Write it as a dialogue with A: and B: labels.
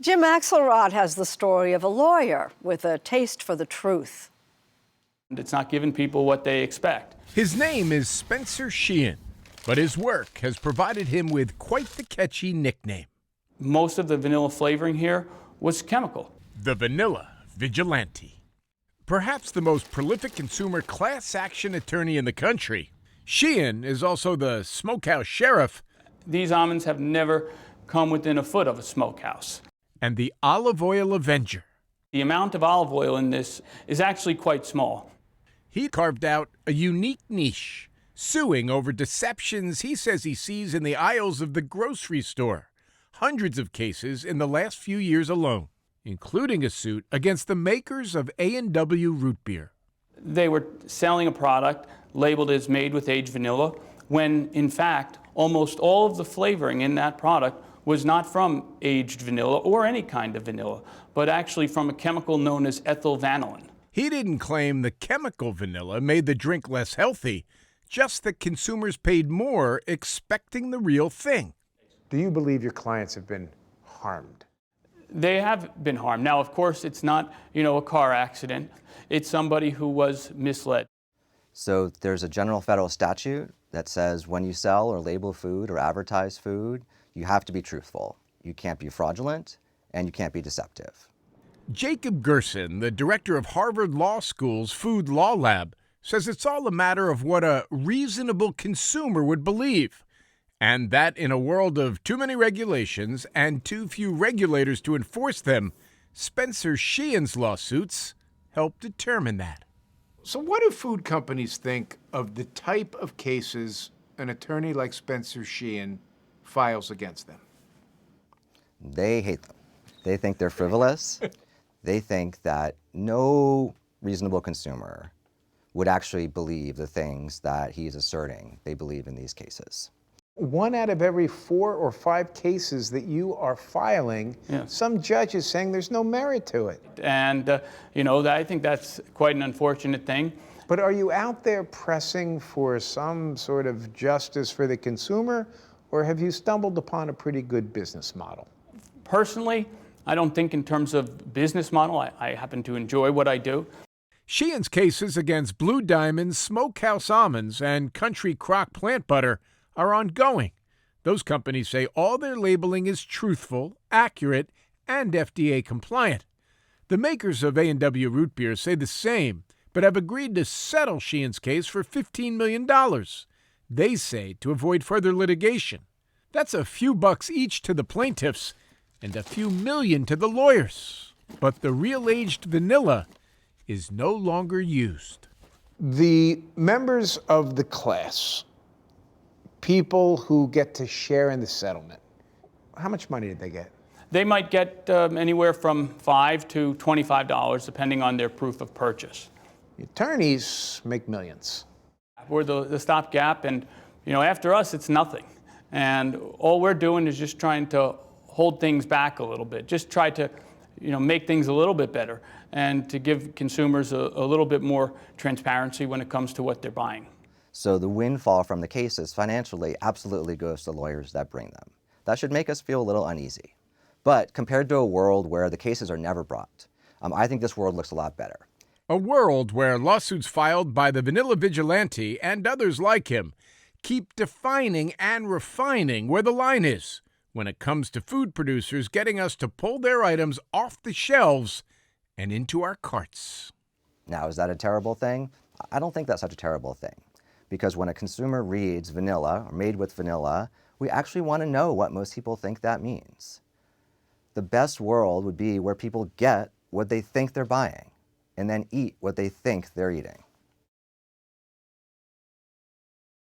A: Jim Axelrod has the story of a lawyer with a taste for the truth.
B: It's not giving people what they expect.
C: His name is Spencer Sheehan, but his work has provided him with quite the catchy nickname.
B: Most of the vanilla flavoring here was chemical.
C: The Vanilla Vigilante. Perhaps the most prolific consumer class action attorney in the country, Sheehan is also the smokehouse sheriff.
B: These almonds have never come within a foot of a smokehouse.
C: And the olive oil avenger.
B: The amount of olive oil in this is actually quite small.
C: He carved out a unique niche, suing over deceptions he says he sees in the aisles of the grocery store. Hundreds of cases in the last few years alone, including a suit against the makers of A&W root beer.
B: They were selling a product labeled as made with aged vanilla, when in fact almost all of the flavoring in that product was not from aged vanilla or any kind of vanilla, but actually from a chemical known as ethyl vanillin.
C: He didn't claim the chemical vanilla made the drink less healthy, just that consumers paid more expecting the real thing.
D: Do you believe your clients have been harmed?
B: They have been harmed. Now, of course, it's not, a car accident. It's somebody who was misled.
E: So there's a general federal statute that says when you sell or label food or advertise food, you have to be truthful. You can't be fraudulent, and you can't be deceptive.
C: Jacob Gerson, the director of Harvard Law School's Food Law Lab, says it's all a matter of what a reasonable consumer would believe, and that in a world of too many regulations and too few regulators to enforce them, Spencer Sheehan's lawsuits help determine that.
D: So what do food companies think of the type of cases an attorney like Spencer Sheehan files against them?
E: They hate them. They think they're frivolous. They think that no reasonable consumer would actually believe the things that he's asserting they believe in these cases.
D: 1 out of every 4 or 5 cases that you are filing, some judge is saying there's no merit to it.
B: And, I think that's quite an unfortunate thing.
D: But are you out there pressing for some sort of justice for the consumer, or have you stumbled upon a pretty good business model?
B: Personally, I don't think in terms of business model. I happen to enjoy what I do.
C: Sheehan's cases against Blue Diamond, Smokehouse Almonds, and Country Crock Plant Butter are ongoing. Those companies say all their labeling is truthful, accurate, and FDA compliant. The makers of A&W root beer say the same, but have agreed to settle Sheehan's case for $15 million. They say to avoid further litigation. That's a few bucks each to the plaintiffs and a few million to the lawyers. But the real aged vanilla is no longer used.
D: The members of the class, people who get to share in the settlement, how much money did they get?
B: They might get anywhere from $5 to $25, depending on their proof of purchase.
D: The attorneys make millions.
B: We're the stopgap, and after us, it's nothing. And all we're doing is just trying to hold things back a little bit, just try to make things a little bit better, and to give consumers a little bit more transparency when it comes to what they're buying.
E: So the windfall from the cases financially absolutely goes to lawyers that bring them. That should make us feel a little uneasy. But compared to a world where the cases are never brought, I think this world looks a lot better.
C: A world where lawsuits filed by the Vanilla Vigilante and others like him keep defining and refining where the line is when it comes to food producers getting us to pull their items off the shelves and into our carts.
E: Now, is that a terrible thing? I don't think that's such a terrible thing. Because when a consumer reads vanilla or made with vanilla, we actually want to know what most people think that means. The best world would be where people get what they think they're buying and then eat what they think they're eating.